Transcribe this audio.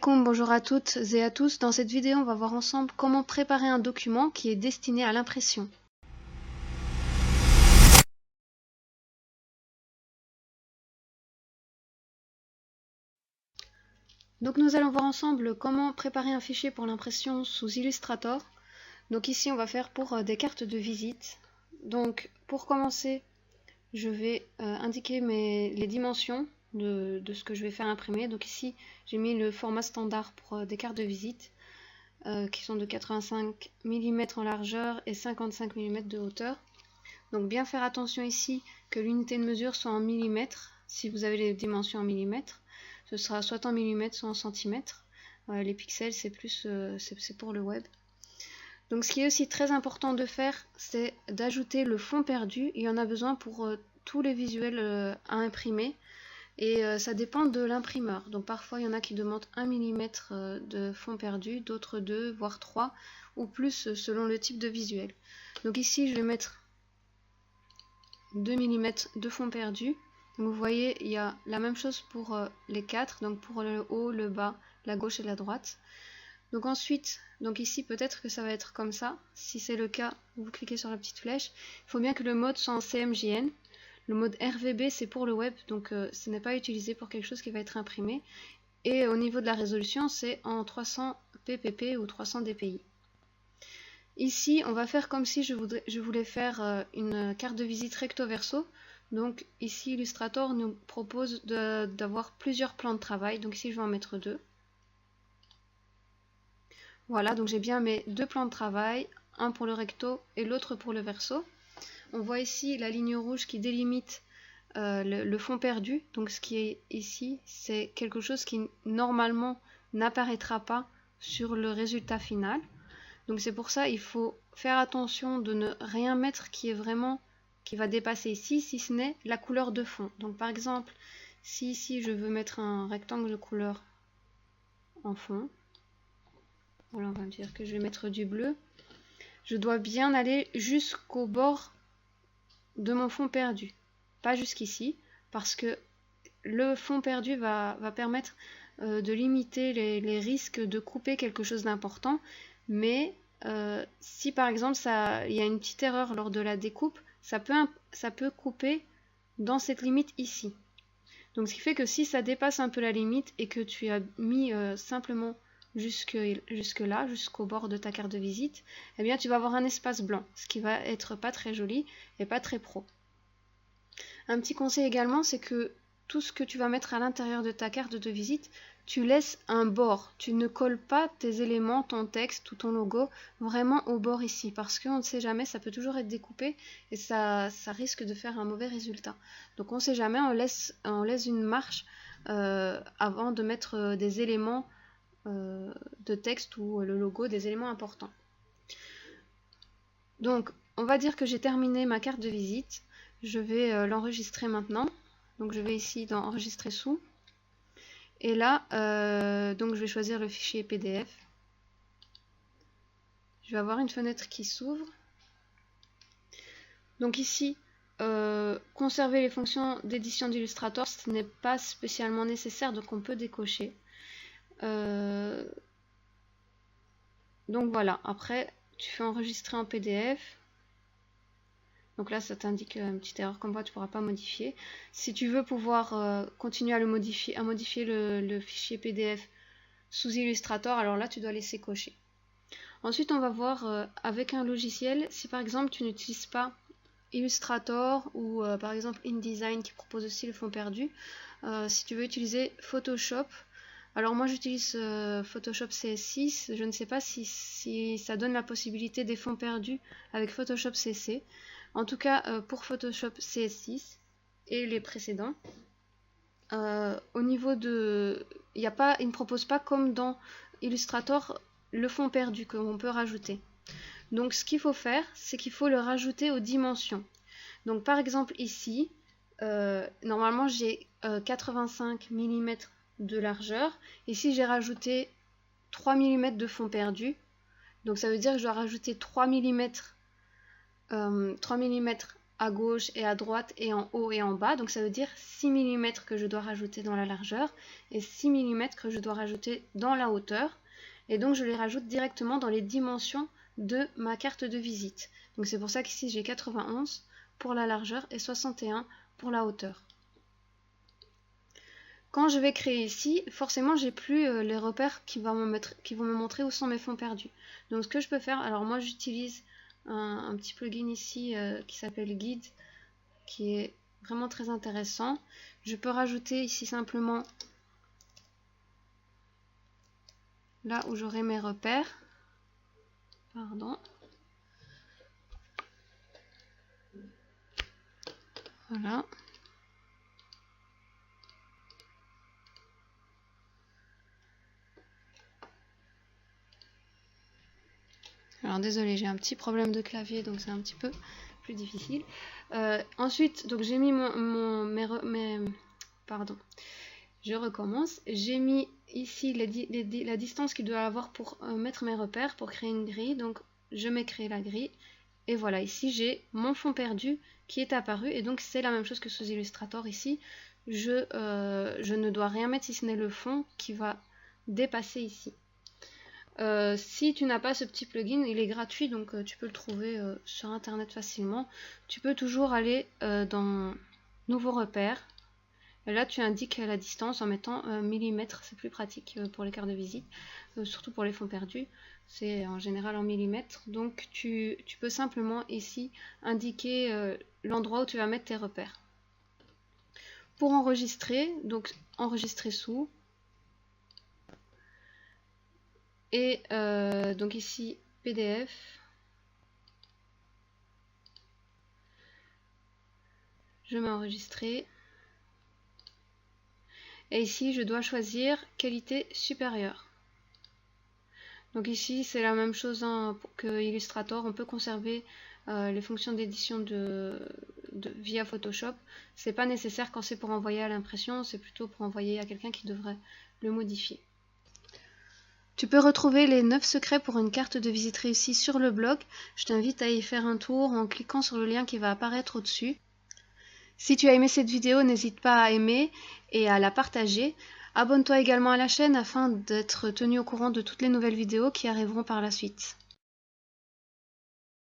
Bonjour à toutes et à tous. Dans cette vidéo, on va voir ensemble comment préparer un document qui est destiné à l'impression. Donc nous allons voir ensemble comment préparer un fichier pour l'impression sous Illustrator. Donc ici, on va faire pour des cartes de visite. Donc pour commencer, je vais indiquer les dimensions de ce que je vais faire imprimer. Donc ici, j'ai mis le format standard pour des cartes de visite. Qui sont de 85 mm en largeur et 55 mm de hauteur. Donc bien faire attention ici que l'unité de mesure soit en millimètres. Si vous avez les dimensions en millimètres, ce sera soit en millimètres, soit en centimètres. Les pixels, c'est plus c'est pour le web. Donc ce qui est aussi très important de faire, c'est d'ajouter le fond perdu. Il y en a besoin pour tous les visuels à imprimer. Et ça dépend de l'imprimeur. Donc parfois il y en a qui demandent 1 mm de fond perdu, d'autres 2, voire 3 ou plus selon le type de visuel. Donc ici je vais mettre 2 mm de fond perdu. Donc vous voyez, il y a la même chose pour les 4, donc pour le haut, le bas, la gauche et la droite. Donc ensuite, donc ici peut-être que ça va être comme ça. Si c'est le cas, vous cliquez sur la petite flèche. Il faut bien que le mode soit en CMJN. Le mode RVB, c'est pour le web, donc ce n'est pas utilisé pour quelque chose qui va être imprimé. Et au niveau de la résolution, c'est en 300 ppp ou 300 dpi. Ici, on va faire comme si je voulais faire une carte de visite recto verso. Donc ici, Illustrator nous propose d'avoir plusieurs plans de travail. Donc ici, je vais en mettre 2. Voilà, donc j'ai bien mes 2 plans de travail, un pour le recto et l'autre pour le verso. On voit ici la ligne rouge qui délimite le fond perdu. Donc ce qui est ici, c'est quelque chose qui normalement n'apparaîtra pas sur le résultat final. Donc c'est pour ça il faut faire attention de ne rien mettre qui va dépasser ici, si ce n'est la couleur de fond. Donc par exemple, si ici je veux mettre un rectangle de couleur en fond, voilà, on va dire que je vais mettre du bleu, je dois bien aller jusqu'au bord de mon fond perdu, pas jusqu'ici, parce que le fond perdu va permettre de limiter les risques de couper quelque chose d'important, mais si par exemple il y a une petite erreur lors de la découpe, ça peut couper dans cette limite ici. Donc ce qui fait que si ça dépasse un peu la limite et que tu as mis simplement jusque là, jusqu'au bord de ta carte de visite, eh bien tu vas avoir un espace blanc, ce qui va être pas très joli et pas très pro. Un petit conseil également, c'est que tout ce que tu vas mettre à l'intérieur de ta carte de visite, tu laisses un bord. Tu ne colles pas tes éléments, ton texte ou ton logo vraiment au bord ici, parce qu'on ne sait jamais, ça peut toujours être découpé et ça risque de faire un mauvais résultat. Donc on ne sait jamais, on laisse une marge avant de mettre des éléments de texte ou le logo, des éléments importants. Donc on va dire que j'ai terminé ma carte de visite. Je vais l'enregistrer maintenant. Donc je vais ici dans enregistrer sous. Et là, donc je vais choisir le fichier PDF. Je vais avoir une fenêtre qui s'ouvre. Donc ici, conserver les fonctions d'édition d'Illustrator, ce n'est pas spécialement nécessaire, donc on peut décocher. Donc voilà, après tu fais enregistrer en PDF. Donc là, ça t'indique une petite erreur comme quoi tu ne pourras pas modifier. Si tu veux pouvoir continuer à modifier le fichier PDF sous Illustrator, alors là, tu dois laisser cocher. Ensuite, on va voir avec un logiciel, si par exemple tu n'utilises pas Illustrator ou par exemple InDesign qui propose aussi le fond perdu, si tu veux utiliser Photoshop. Alors moi j'utilise Photoshop CS6, je ne sais pas si ça donne la possibilité des fonds perdus avec Photoshop CC. En tout cas pour Photoshop CS6 et les précédents, au niveau de... il ne propose pas comme dans Illustrator le fond perdu qu'on peut rajouter. Donc ce qu'il faut faire, c'est qu'il faut le rajouter aux dimensions. Donc par exemple ici, normalement j'ai 85 mm de largeur. Ici j'ai rajouté 3 mm de fond perdu. Donc ça veut dire que je dois rajouter 3 mm à gauche et à droite et en haut et en bas. Donc ça veut dire 6 mm que je dois rajouter dans la largeur et 6 mm que je dois rajouter dans la hauteur. Et donc je les rajoute directement dans les dimensions de ma carte de visite. Donc c'est pour ça qu'ici j'ai 91 pour la largeur et 61 pour la hauteur. Quand je vais créer ici, forcément j'ai plus les repères qui vont me montrer où sont mes fonds perdus. Donc ce que je peux faire, alors moi j'utilise un petit plugin ici qui s'appelle Guide, qui est vraiment très intéressant. Je peux rajouter ici simplement là où j'aurai mes repères. Pardon. Voilà. Alors désolé, j'ai un petit problème de clavier, donc c'est un petit peu plus difficile. Ensuite, donc j'ai mis pardon, je recommence. J'ai mis ici la distance qu'il doit avoir pour mettre mes repères, pour créer une grille. Donc je mets créer la grille. Et voilà, ici j'ai mon fond perdu qui est apparu. Et donc c'est la même chose que sous Illustrator ici. Je ne dois rien mettre si ce n'est le fond qui va dépasser ici. Si tu n'as pas ce petit plugin, il est gratuit, donc tu peux le trouver sur internet facilement. Tu peux toujours aller dans nouveau repère, et là tu indiques la distance en mettant millimètres, c'est plus pratique pour les cartes de visite, surtout pour les fonds perdus, c'est en général en millimètres. Donc tu peux simplement ici indiquer l'endroit où tu vas mettre tes repères. Pour enregistrer, donc enregistrer sous. Et donc ici PDF, je mets enregistrer, et ici je dois choisir qualité supérieure. Donc ici c'est la même chose que Illustrator, on peut conserver les fonctions d'édition via Photoshop. C'est pas nécessaire quand c'est pour envoyer à l'impression, c'est plutôt pour envoyer à quelqu'un qui devrait le modifier. Tu peux retrouver les 9 secrets pour une carte de visite réussie sur le blog. Je t'invite à y faire un tour en cliquant sur le lien qui va apparaître au-dessus. Si tu as aimé cette vidéo, n'hésite pas à aimer et à la partager. Abonne-toi également à la chaîne afin d'être tenu au courant de toutes les nouvelles vidéos qui arriveront par la suite.